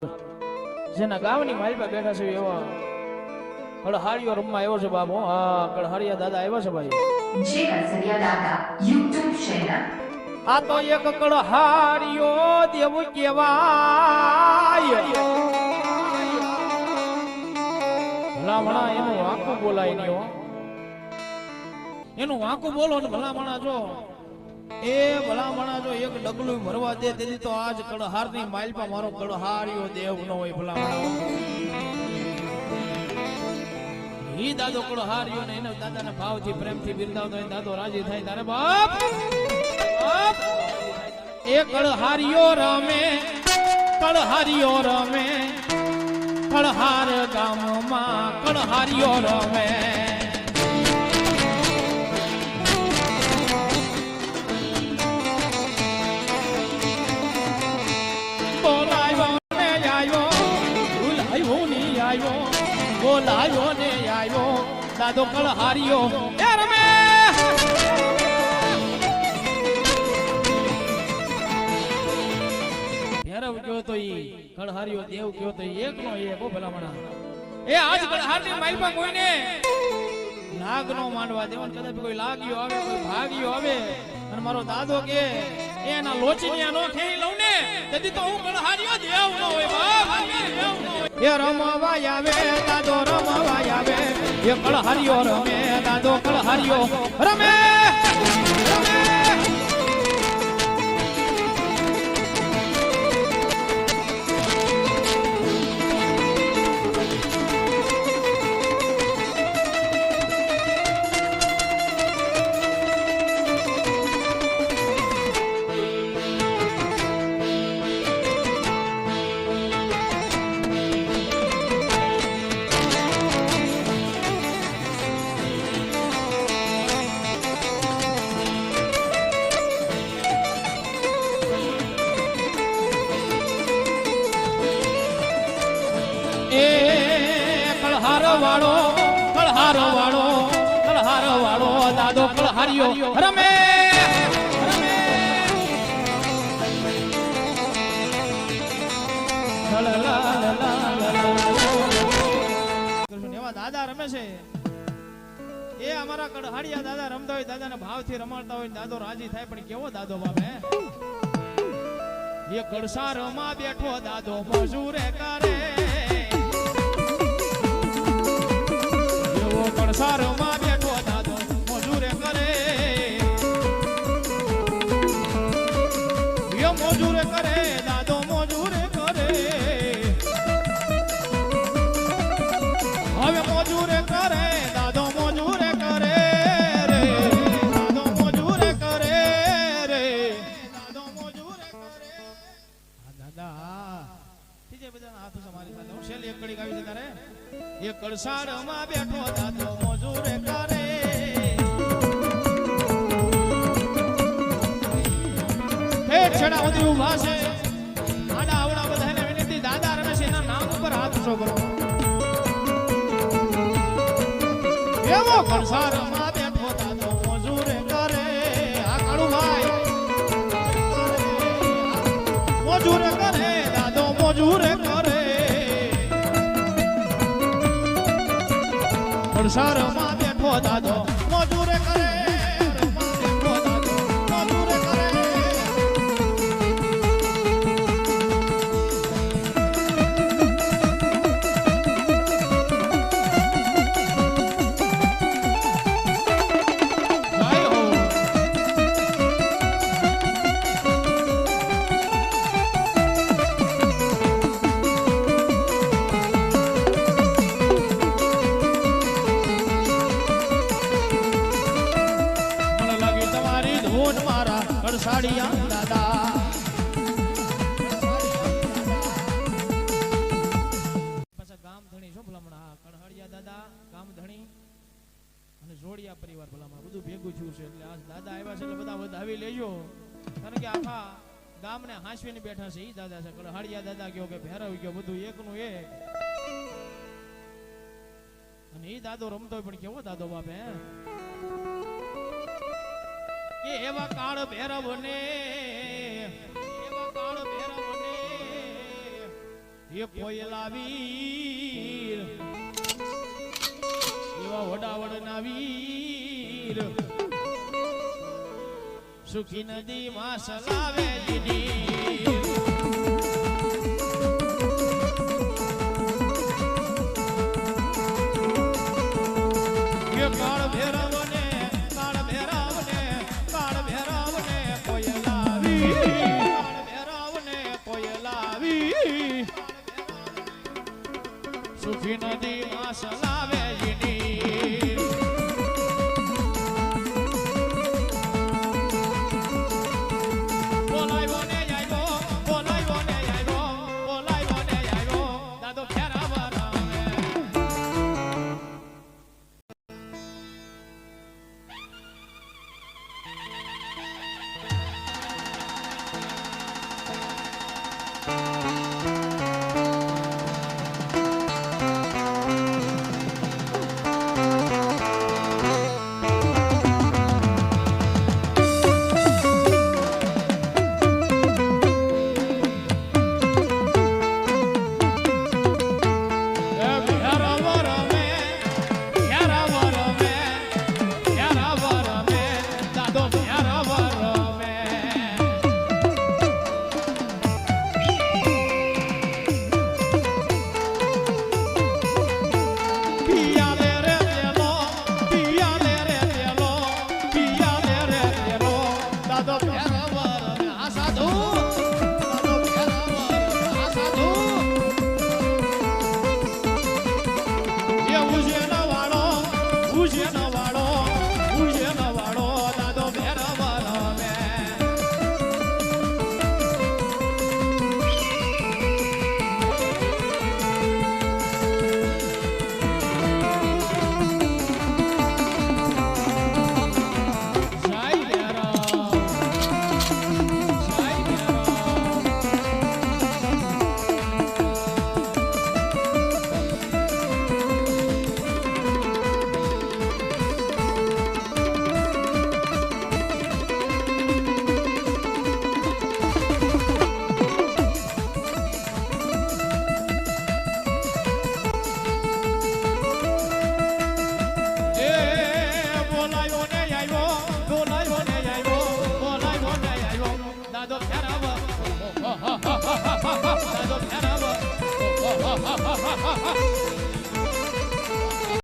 જેના ગામની માલપા બેઠા છે એવા કળહારીઓ રમવા આવ્યો છે બાબો. હા, કળહારિયા દાદા આવ્યા છે ભાઈ. જે કળહારિયા દાદા YouTube ચેનલ. આ તો એક કળહારિયો દેવ કહેવાય. ભલામણા એનું વાંકું બોલાય નહીં હો. એનું વાંકું બોલો ને ભલામણા જો એ ભલામણા જો એક ડગલું ભરવા દે તેથી તો આજ કળહારની માલપા મારો કળહારિયો દેવ ન હોય ભલામણા. ઈ દાદો કળહારિયો ને એના દાદાના ભાવથી પ્રેમથી બિરદાવતો હોય દાદો રાજી થાય તારે બાપ. એ કળહારિયો રમે કળહારિયો રમે કળહાર ગામમાં કળહારિયો રમે. બોલાયો ને આયો દાદો કળહારિયો એ રમે. ભેરવ કયો તો ઈ કળહારિયો દેવ કયો તો એક નો એક. ઓ ભલામણા એ આજ કળહારની માલપા કોઈને લાગ નો માંડવા દેવન. કદાચ કોઈ લાગ્યો આવે કોઈ ભાગ્યો આવે અને મારો દાદો કે એના લોચનિયા નો ખેઈ લઉં ને તેથી તો હું કળહારિયો દેવ નો હોય બાપ. એ રમવા આવે દાદો રમવા આવે એ કળહારિયો રમે દાદો કળહારિયો રમે. કળહાર વાળો દાદો કળહારિયો રમે. એવા દાદા રમે છે એ અમારા કળહારિયા દાદા રમતા હોય દાદાના ભાવથી રમાડતા હોય દાદો રાજી થાય. પણ કેવો દાદો બાપે એ કળસારમાં બેઠો દાદો મજૂરે કરે. કળસારમાં બેઠો દાદો મજૂરે કરે. એ મજૂરે કરે દાદો મજૂરે કરે. હવે મજૂરે કરે દાદો મજૂરે કરે રે. દાદો મજૂરે કરે રે. દાદો મજૂરે કરે. હા દાદા ઠીક છે બધાના હાથ તમારી સાથે. હું છેલ્લી એક ઘડી આવી છે તારે. એ કળસારમાં બેઠો દાદો મજૂરે કરે. ઠેઠ છેડા સુધી ઊભા છે આડા આવડા બધાને વિનંતી દાદા રમે છે એના નામ ઉપર હાથ ઊંચો કરો. એવો કળસારમાં બેઠો દાદો મજૂરે કરે. આ કાળુભાઈ મજૂરે કરે દાદો મજૂરે કરે. કળસારમાં બેઠો દાદો મજૂરે કરે. કળસારિયા દાદા પાછા ગામ ધણી છો ભલામણા. કળહારિયા દાદા ગામ ધણી અને જોડિયા પરિવાર ભલામણા બધું ભેગું થયું છે. એટલે આજ દાદા આવ્યા છે એટલે બધા વધાવી લેજો. કારણ કે આખા ગામને હાંસવીને બેઠા છે. ઈ દાદા છે કળહારિયા દાદા કયો કે ભેરવ ગયો બધું એકનું એક. અને ઈ દાદો રમતો હોય પણ કેવો દાદો બાપે કે એવા કાળ ભેરવ ને એ કોયલા વીર એવા વડાવડના વીર સુખી નદી માં સલાવે લીધી કાળ ભેરવને કાળ ભેરવને કાળ ભેરવને કોયલા વીર કાળ ભેરવને કોયલા વીર સુખી નદી માં સલાવે લીધી